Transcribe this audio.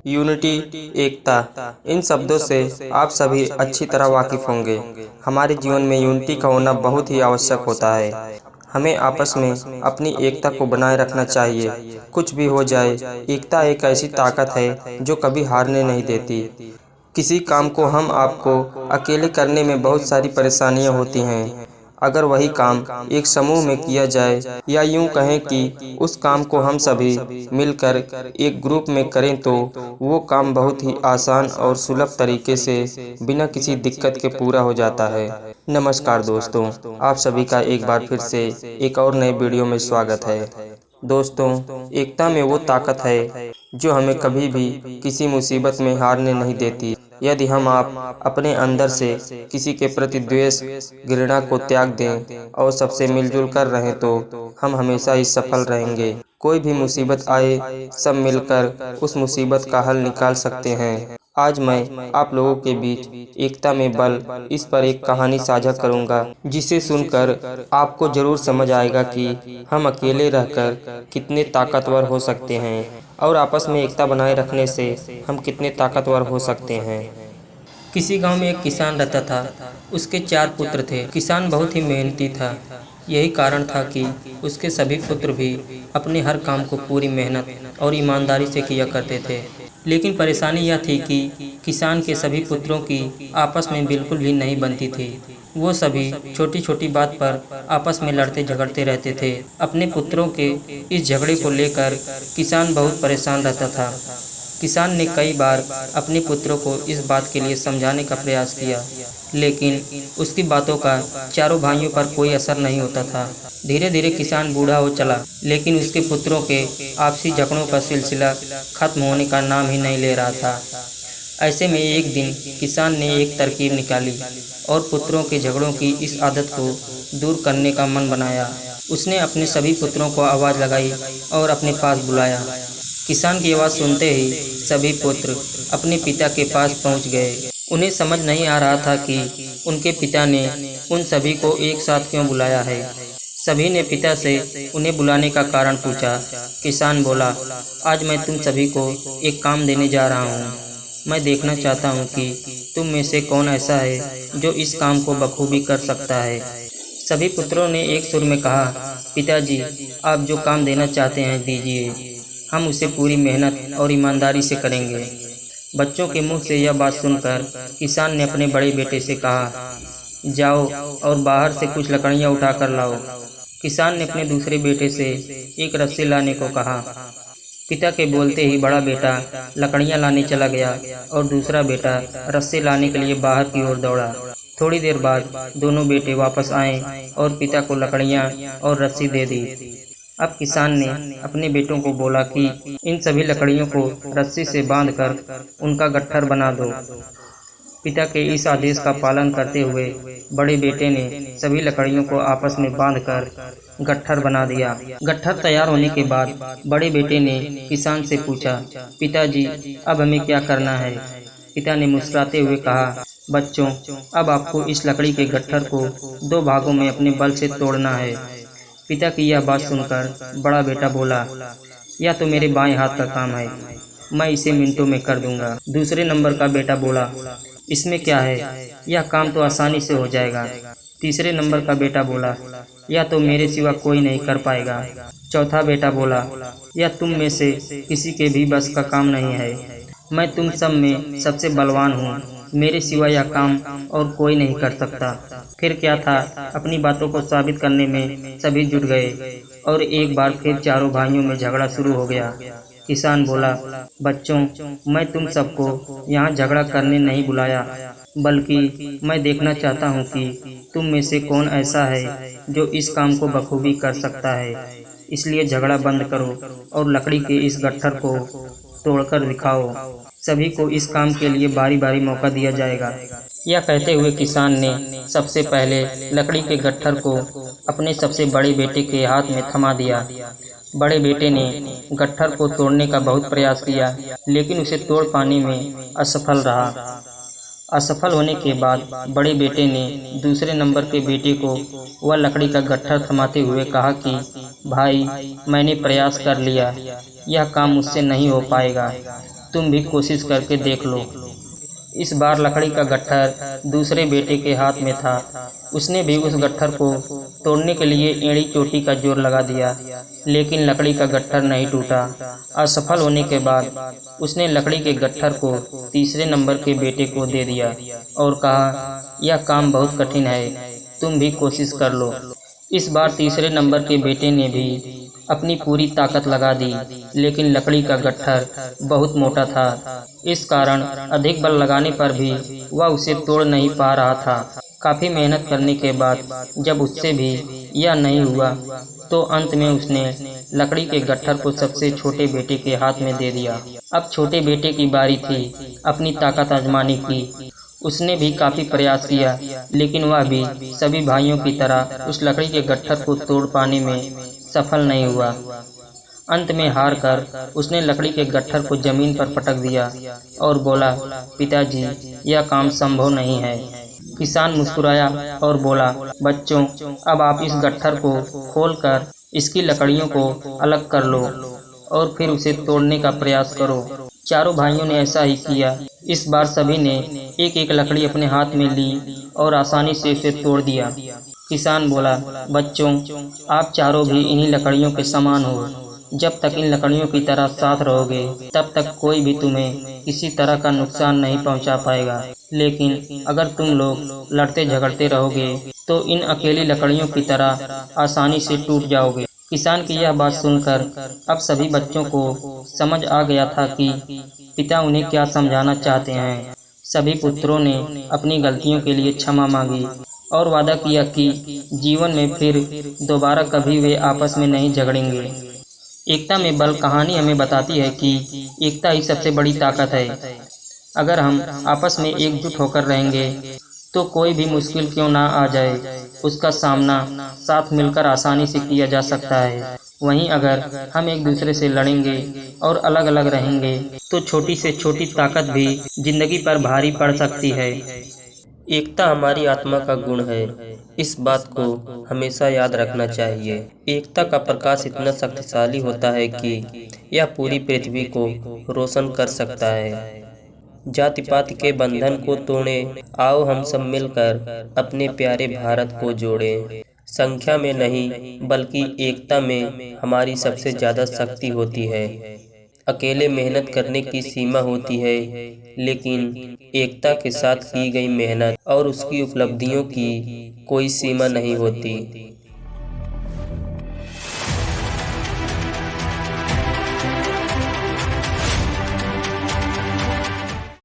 Unity, एकता, इन शब्दों से आप सभी अच्छी तरह वाकिफ होंगे। हमारे जीवन में यूनिटी का होना बहुत ही आवश्यक होता है। हमें आपस में अपनी एकता को बनाए रखना चाहिए। कुछ भी हो जाए, एकता एक ऐसी ताकत है जो कभी हारने नहीं देती। किसी काम को हम आपको अकेले करने में बहुत सारी परेशानियां होती हैं। अगर वही काम एक समूह में किया जाए, या यूं कहें कि उस काम को हम सभी मिलकर एक ग्रुप में करें, तो वो काम बहुत ही आसान और सुलभ तरीके से बिना किसी दिक्कत के पूरा हो जाता है। नमस्कार दोस्तों, आप सभी का एक बार फिर से एक और नए वीडियो में स्वागत है। दोस्तों, एकता में वो ताकत है जो हमें कभी भी किसी मुसीबत में हारने नहीं देती। यदि हम आप अपने अंदर से किसी के प्रति द्वेष, घृणा को त्याग दें और सबसे मिलजुल कर रहें, तो हम हमेशा ही सफल रहेंगे। कोई भी मुसीबत आए, सब मिलकर उस मुसीबत का हल निकाल सकते हैं। आज मैं आप लोगों के बीच एकता में बल इस पर एक कहानी साझा करूंगा, जिसे सुनकर आपको जरूर समझ आएगा कि हम अकेले रहकर कितने ताकतवर हो सकते हैं और आपस में एकता बनाए रखने से हम कितने ताकतवर हो सकते हैं। किसी गांव में एक किसान रहता था। उसके 4 पुत्र थे। किसान बहुत ही मेहनती था। यही कारण था कि उसके सभी पुत्र भी अपने हर काम को पूरी मेहनत और ईमानदारी से किया करते थे। लेकिन परेशानी यह थी कि किसान के सभी पुत्रों की आपस में बिल्कुल भी नहीं बनती थी। वो सभी छोटी छोटी बात पर आपस में लड़ते झगड़ते रहते थे। अपने पुत्रों के इस झगड़े को लेकर किसान बहुत परेशान रहता था। किसान ने कई बार अपने पुत्रों को इस बात के लिए समझाने का प्रयास किया, लेकिन उसकी बातों का चारों भाइयों पर कोई असर नहीं होता था। धीरे धीरे किसान बूढ़ा हो चला, लेकिन उसके पुत्रों के आपसी झगड़ों का सिलसिला खत्म होने का नाम ही नहीं ले रहा था। ऐसे में एक दिन किसान ने एक तरकीब निकाली और पुत्रों के झगड़ों की इस आदत को दूर करने का मन बनाया। उसने अपने सभी पुत्रों को आवाज़ लगाई और अपने पास बुलाया। किसान की आवाज़ सुनते ही सभी पुत्र अपने पिता के पास पहुंच गए। उन्हें समझ नहीं आ रहा था कि उनके पिता ने उन सभी को एक साथ क्यों बुलाया है। सभी ने पिता से उन्हें बुलाने का कारण पूछा। किसान बोला, आज मैं तुम सभी को एक काम देने जा रहा हूँ। मैं देखना चाहता हूँ कि तुम में से कौन ऐसा है जो इस काम को बखूबी कर सकता है। सभी पुत्रों ने एक सुर में कहा, पिताजी, आप जो काम देना चाहते हैं दीजिए, हम उसे पूरी मेहनत और ईमानदारी से करेंगे। बच्चों के मुंह से यह बात सुनकर किसान ने अपने बड़े बेटे से कहा, जाओ और बाहर से कुछ लकड़ियां उठा कर लाओ। किसान ने अपने दूसरे बेटे से एक रस्सी लाने को कहा। पिता के बोलते ही बड़ा बेटा लकड़ियां लाने चला गया और दूसरा बेटा रस्सी लाने के लिए बाहर की ओर दौड़ा। थोड़ी देर बाद दोनों बेटे वापस आए और पिता को लकड़ियां और रस्सी दे दी। अब किसान ने अपने बेटों को बोला कि इन सभी लकड़ियों को रस्सी से बांधकर उनका गट्ठर बना दो। पिता के इस आदेश का पालन करते हुए बड़े बेटे ने सभी लकड़ियों को आपस में बांधकर गट्ठर बना दिया। गट्ठर तैयार होने के बाद बड़े बेटे ने किसान से पूछा, पिताजी, अब हमें क्या करना है। पिता ने मुस्कुराते हुए कहा, बच्चों, अब आपको इस लकड़ी के गट्ठर को 2 भागों में अपने बल से तोड़ना है। पिता की यह बात सुनकर बड़ा बेटा बोला, यह तो मेरे बाएं हाथ का काम है, मैं इसे मिनटों में कर दूंगा। दूसरे नंबर का बेटा बोला, इसमें क्या है, यह काम तो आसानी से हो जाएगा। तीसरे नंबर का बेटा बोला, यह तो मेरे सिवा कोई नहीं कर पाएगा। चौथा बेटा बोला, यह तुम में से किसी के भी बस का काम नहीं है, मैं तुम सब में सबसे बलवान हूँ, मेरे सिवा यह काम और कोई नहीं कर सकता। फिर क्या था, अपनी बातों को साबित करने में सभी जुट गए और एक बार फिर चारों भाइयों में झगड़ा शुरू हो गया। किसान बोला, बच्चों, मैं तुम सबको यहाँ झगड़ा करने नहीं बुलाया, बल्कि मैं देखना चाहता हूँ कि तुम में से कौन ऐसा है जो इस काम को बखूबी कर सकता है। इसलिए झगड़ा बंद करो और लकड़ी के इस गट्ठर को तोड़कर दिखाओ। सभी को इस काम के लिए बारी बारी मौका दिया जाएगा। यह कहते हुए किसान ने सबसे पहले लकड़ी के गट्ठर को अपने सबसे बड़े बेटे के हाथ में थमा दिया। बड़े बेटे ने गट्ठर को तोड़ने का बहुत प्रयास किया, लेकिन उसे तोड़ पाने में असफल रहा। असफल होने के बाद बड़े बेटे ने दूसरे नंबर के बेटे को वह लकड़ी का गट्ठर थमाते हुए कहा कि भाई, मैंने प्रयास कर लिया, यह काम मुझसे नहीं हो पाएगा, तुम भी कोशिश करके देख लो। इस बार लकड़ी का गट्ठर दूसरे बेटे के हाथ में था। उसने भी उस गट्ठर को तोड़ने के लिए एड़ी चोटी का जोर लगा दिया, लेकिन लकड़ी का गट्ठर नहीं टूटा। असफल होने के बाद उसने लकड़ी के गट्ठर को तीसरे नंबर के बेटे को दे दिया और कहा, यह काम बहुत कठिन है, तुम भी कोशिश कर लो। इस बार तीसरे नंबर के बेटे ने भी अपनी पूरी ताकत लगा दी, लेकिन लकड़ी का गट्ठर बहुत मोटा था। इस कारण अधिक बल लगाने पर भी वह उसे तोड़ नहीं पा रहा था। काफी मेहनत करने के बाद जब उससे भी यह नहीं हुआ, तो अंत में उसने लकड़ी के गट्ठर को सबसे छोटे बेटे के हाथ में दे दिया। अब छोटे बेटे की बारी थी अपनी ताकत आजमाने की। उसने भी काफी प्रयास किया, लेकिन वह भी सभी भाइयों की तरह उस लकड़ी के गट्ठर को तोड़ पाने में सफल नहीं हुआ। अंत में हार कर उसने लकड़ी के गट्ठर को जमीन पर पटक दिया और बोला, पिताजी, यह काम संभव नहीं है। किसान मुस्कुराया और बोला, बच्चों, अब आप इस गट्ठर को खोलकर इसकी लकड़ियों को अलग कर लो और फिर उसे तोड़ने का प्रयास करो। चारों भाइयों ने ऐसा ही किया। इस बार सभी ने एक एक लकड़ी अपने हाथ में ली और आसानी से उसे तोड़ दिया। किसान बोला, बच्चों, आप चारों भी इन्हीं लकड़ियों के समान हो। जब तक इन लकड़ियों की तरह साथ रहोगे, तब तक कोई भी तुम्हें किसी तरह का नुकसान नहीं पहुंचा पाएगा। लेकिन अगर तुम लोग लड़ते झगड़ते रहोगे, तो इन अकेली लकड़ियों की तरह आसानी से टूट जाओगे। किसान की यह बात सुनकर अब सभी बच्चों को समझ आ गया था कि पिता उन्हें क्या समझाना चाहते हैं। सभी पुत्रों ने अपनी गलतियों के लिए क्षमा मांगी और वादा किया कि जीवन में फिर दोबारा कभी वे आपस में नहीं झगड़ेंगे। एकता में बल कहानी हमें बताती है कि एकता ही सबसे बड़ी ताकत है। अगर हम आपस में एकजुट होकर रहेंगे, तो कोई भी मुश्किल क्यों ना आ जाए, उसका सामना साथ मिलकर आसानी से किया जा सकता है। वहीं अगर हम एक दूसरे से लड़ेंगे और अलग अलग रहेंगे, तो छोटी से छोटी ताकत भी जिंदगी पर भारी पड़ सकती है। एकता हमारी आत्मा का गुण है। इस बात को हमेशा याद रखना चाहिए। एकता का प्रकाश इतना शक्तिशाली होता है कि यह पूरी पृथ्वी को रोशन कर सकता है। जाति पाति के बंधन को तोड़ें, आओ हम सब मिलकर अपने प्यारे भारत को जोड़ें। संख्या में नहीं, बल्कि एकता में हमारी सबसे ज़्यादा शक्ति होती है। अकेले मेहनत करने की सीमा होती है, लेकिन एकता के साथ की गई मेहनत और उसकी उपलब्धियों की कोई सीमा नहीं होती।